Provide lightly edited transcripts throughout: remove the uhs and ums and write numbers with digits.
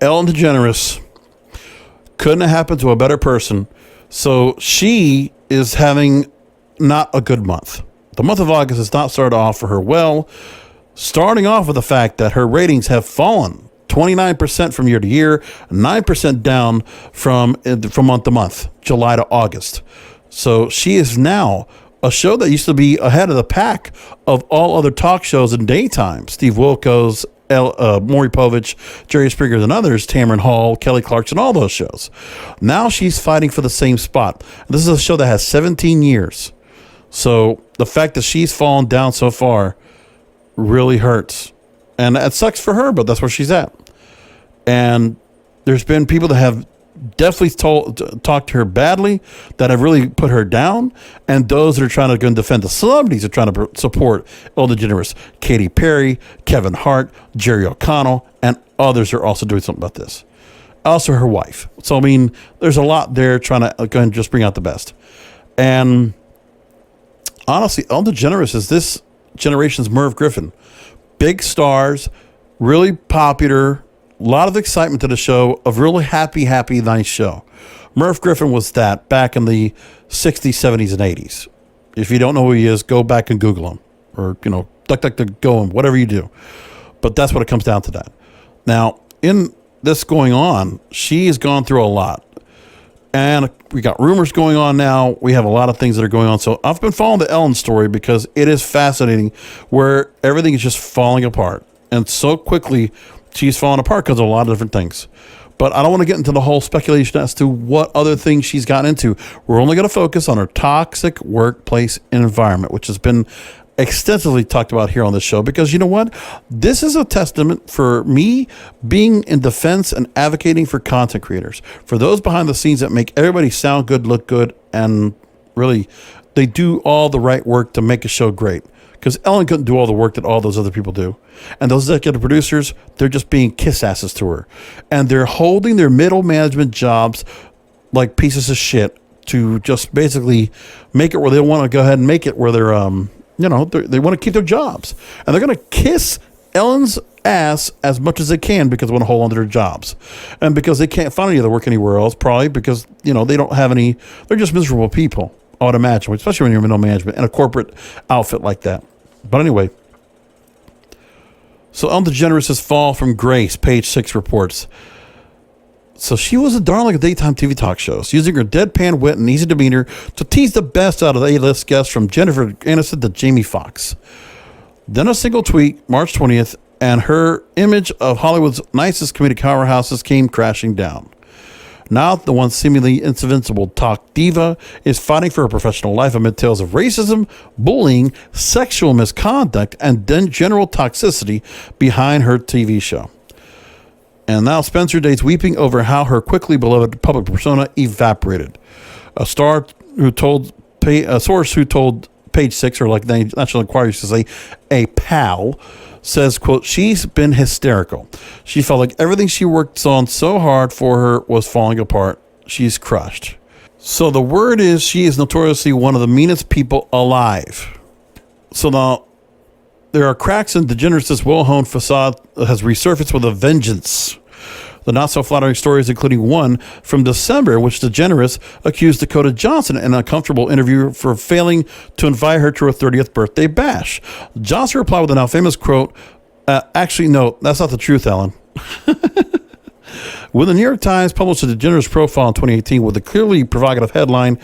Ellen DeGeneres couldn't have happened to a better person. So she is having not a good month. The month of August has not started off for her well, starting off with the fact that her ratings have fallen 29% from year to year, 9% down from month to month, July to August. So she is now a show that used to be ahead of the pack of all other talk shows in daytime. Steve Wilkos, Maury Povich, Jerry Springer, and others, Tamron Hall, Kelly Clarkson, all those shows. Now she's fighting for the same spot. This is a show that has 17 years. So the fact that she's fallen down so far really hurts. And it sucks for her, but that's where she's at. And there's been people that have definitely talked to her badly, that have really put her down, and those that are trying to go and defend the celebrities are trying to support Ellen DeGeneres. Katy Perry, Kevin Hart, Jerry O'Connell, and others are also doing something about this. Also her wife. So, I mean, there's a lot there trying to go and just bring out the best. And honestly, Ellen DeGeneres is this generation's Merv Griffin. Big stars, really popular, a lot of excitement to the show, a really happy, nice show. Merv Griffin was that back in the 60s, 70s, and 80s. If you don't know who he is, go back and Google him. Or, DuckDuckGo him, whatever you do. But that's what it comes down to that. Now, in this going on, she has gone through a lot. And we got rumors going on now. We have a lot of things that are going on. So I've been following the Ellen story because it is fascinating where everything is just falling apart. And so quickly, she's falling apart because of a lot of different things. But I don't want to get into the whole speculation as to what other things she's gotten into. We're only going to focus on her toxic workplace environment, which has been extensively talked about here on this show, because you know what? This is a testament for me being in defense and advocating for content creators, for those behind the scenes that make everybody sound good, look good, and really they do all the right work to make a show great. Because Ellen couldn't do all the work that all those other people do. And those executive producers, they're just being kiss asses to her. And they're holding their middle management jobs like pieces of shit to just basically make it where they want to go ahead and make it where they're, they want to keep their jobs. And they're going to kiss Ellen's ass as much as they can because they want to hold on to their jobs. And because they can't find any other work anywhere else, probably because, they don't have any, they're just miserable people, I would imagine, especially when you're middle management in a corporate outfit like that. But anyway, so Ellen DeGeneres' fall from grace, Page 6 reports. So she was a darling of daytime TV talk shows, using her deadpan wit and easy demeanor to tease the best out of the A-list guests from Jennifer Aniston to Jamie Foxx. Then a single tweet, March 20th, and her image of Hollywood's nicest comedic powerhouses came crashing down. Now, the once seemingly invincible talk diva is fighting for her professional life amid tales of racism, bullying, sexual misconduct, and then general toxicity behind her TV show. And now Spencer Date's weeping over how her quickly beloved public persona evaporated. A source who told Page 6, or like the National Enquirer used to say, a pal, says, quote, she's been hysterical. She felt like everything she worked on so hard for her was falling apart. She's crushed. So the word is she is notoriously one of the meanest people alive. So now there are cracks in DeGeneres' well-honed facade that has resurfaced with a vengeance. The not-so-flattering stories, including one from December, in which DeGeneres accused Dakota Johnson in an uncomfortable interview for failing to invite her to her 30th birthday bash. Johnson replied with the now famous quote, actually, no, that's not the truth, Ellen. When the New York Times published a DeGeneres profile in 2018 with a clearly provocative headline,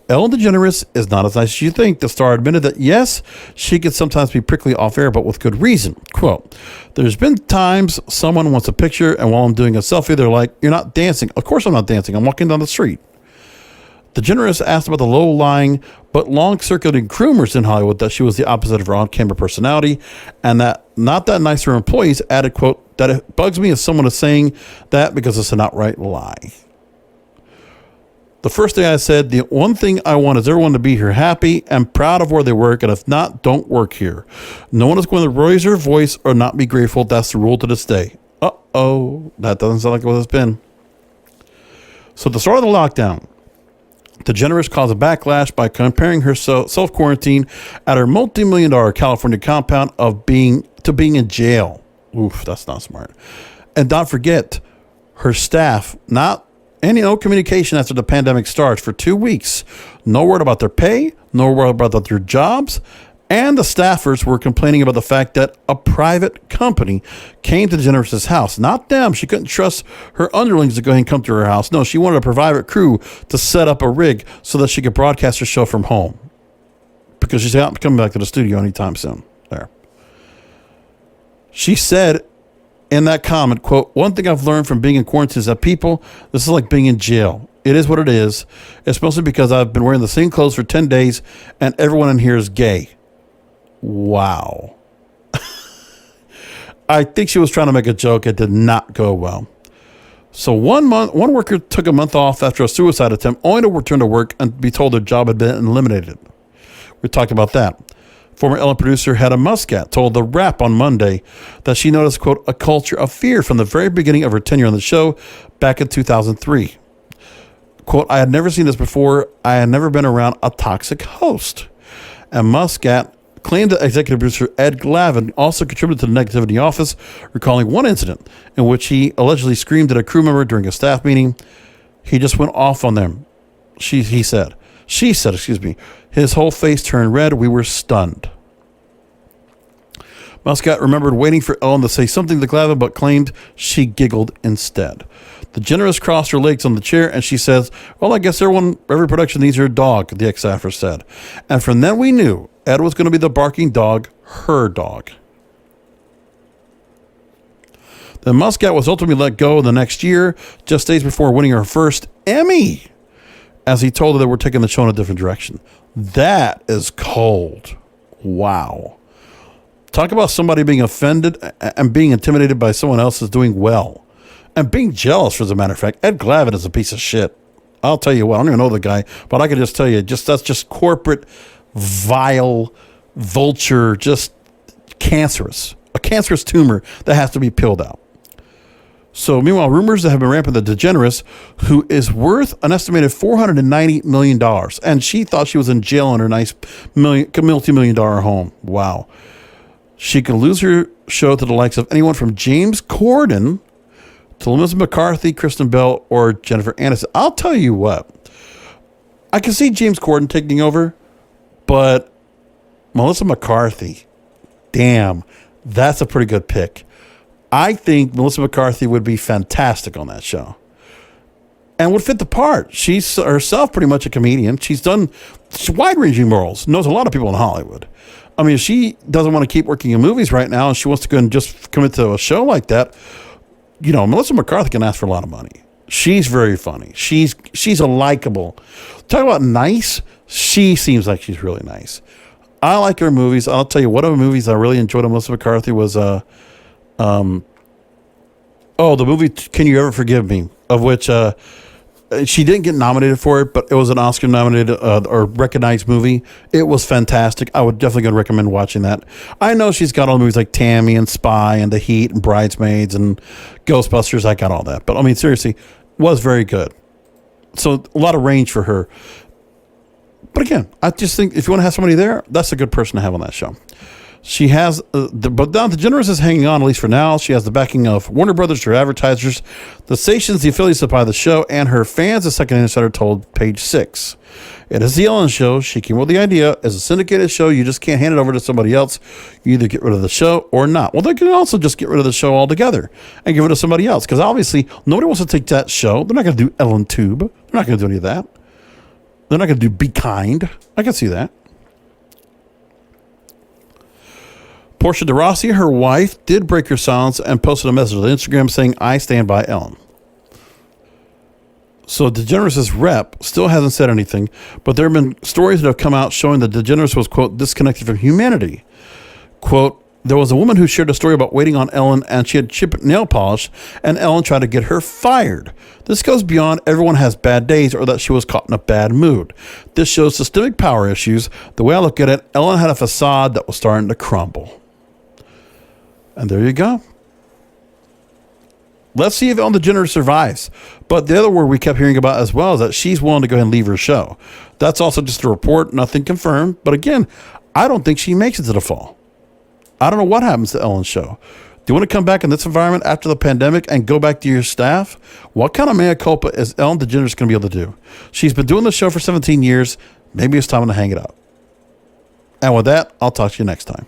Ellen DeGeneres is not as nice as you think. The star admitted that, yes, she could sometimes be prickly off-air, but with good reason. Quote, there's been times someone wants a picture, and while I'm doing a selfie, they're like, you're not dancing. Of course I'm not dancing. I'm walking down the street. DeGeneres asked about the low-lying but long-circulating rumors in Hollywood that she was the opposite of her on-camera personality, and that not that nice her employees added, quote, that it bugs me if someone is saying that because it's an outright lie. The first thing I said, the one thing I want is everyone to be here happy and proud of where they work, and if not, don't work here. No one is going to raise their voice or not be grateful. That's the rule to this day. Uh-oh, that doesn't sound like what it's been. So at the start of the lockdown, DeGeneres caused a backlash by comparing her self-quarantine at her multi-million-dollar California compound to being in jail. Oof, that's not smart. And don't forget, Her staff, no communication after the pandemic starts for 2 weeks. No word about their pay, no word about their jobs. And the staffers were complaining about the fact that a private company came to DeGeneres' house. Not them. She couldn't trust her underlings to go ahead and come to her house. No, she wanted a private crew to set up a rig so that she could broadcast her show from home. Because she's not coming back to the studio anytime soon. There. She said in that comment, quote, "One thing I've learned from being in quarantine is that people, this is like being in jail. It is what it is. It's mostly because I've been wearing the same clothes for 10 days and everyone in here is gay." Wow. I think she was trying to make a joke. It did not go well. So one worker took a month off after a suicide attempt, only to return to work and be told their job had been eliminated. We talked about that. Former Ellen producer Hedda Muscat told The Wrap on Monday that she noticed, quote, "a culture of fear from the very beginning of her tenure on the show back in 2003. Quote, "I had never seen this before. I had never been around a toxic host." And Muscat claimed that executive producer Ed Glavin also contributed to the negativity in the office, recalling one incident in which he allegedly screamed at a crew member during a staff meeting. He just went off on them. She said, his whole face turned red. We were stunned. Muscat remembered waiting for Ellen to say something to Glavin, but claimed she giggled instead. DeGeneres crossed her legs on the chair and she says, "Well, I guess every production needs her dog," the ex-staffer said. And from then we knew Ed was going to be the barking dog, her dog. Then Muscat was ultimately let go the next year, just days before winning her first Emmy, as he told her that we're taking the show in a different direction. That is cold. Wow. Talk about somebody being offended and being intimidated by someone else is doing well. And being jealous, as a matter of fact. Ed Glavin is a piece of shit. I'll tell you what, I don't even know the guy, but I can just tell you, that's just corporate, vile, vulture, just cancerous. A cancerous tumor that has to be peeled out. So, meanwhile, rumors that have been rampant that DeGeneres, who is worth an estimated $490 million, and she thought she was in jail in her nice multi-million-dollar home. Wow. She could lose her show to the likes of anyone from James Corden to Elizabeth McCarthy, Kristen Bell, or Jennifer Aniston. I'll tell you what. I can see James Corden taking over, but Melissa McCarthy, damn, that's a pretty good pick. I think Melissa McCarthy would be fantastic on that show and would fit the part. She's herself pretty much a comedian. She's done wide-ranging roles, knows a lot of people in Hollywood. I mean, if she doesn't want to keep working in movies right now and she wants to go and just commit to a show like that, you know, Melissa McCarthy can ask for a lot of money. She's very funny. She's a likable. Talk about nice. She seems like she's really nice. I like her movies. I'll tell you, one of the movies I really enjoyed of Melissa McCarthy was the movie Can You Ever Forgive Me? Of which she didn't get nominated for it, but it was an Oscar-nominated or recognized movie. It was fantastic. I would definitely gonna recommend watching that. I know she's got all the movies like Tammy and Spy and The Heat and Bridesmaids and Ghostbusters. I got all that. But, I mean, seriously, was very good. So, a lot of range for her. But, again, I just think if you want to have somebody there, that's a good person to have on that show. She has, but now DeGeneres is hanging on, at least for now. She has the backing of Warner Brothers, her advertisers, the stations, the affiliates that buy the show, and her fans, the Second Insider told Page 6. It is the Ellen Show. She came up with the idea. As a syndicated show, you just can't hand it over to somebody else. You either get rid of the show or not. Well, they can also just get rid of the show altogether and give it to somebody else, because obviously nobody wants to take that show. They're not going to do Ellen Tube. They're not going to do any of that. They're not going to do Be Kind. I can see that. Portia de Rossi, her wife, did break her silence and posted a message on Instagram saying, "I stand by Ellen." So DeGeneres' rep still hasn't said anything, but there have been stories that have come out showing that DeGeneres was, quote, disconnected from humanity. Quote, there was a woman who shared a story about waiting on Ellen and she had chipped nail polish and Ellen tried to get her fired. This goes beyond everyone has bad days or that she was caught in a bad mood. This shows systemic power issues. The way I look at it, Ellen had a facade that was starting to crumble. And there you go. Let's see if Ellen DeGeneres survives. But the other word we kept hearing about as well is that she's willing to go ahead and leave her show. That's also just a report, nothing confirmed. But again, I don't think she makes it to the fall. I don't know what happens to Ellen's show. Do you want to come back in this environment after the pandemic and go back to your staff? What kind of mea culpa is Ellen DeGeneres going to be able to do? She's been doing the show for 17 years. Maybe it's time to hang it up. And with that, I'll talk to you next time.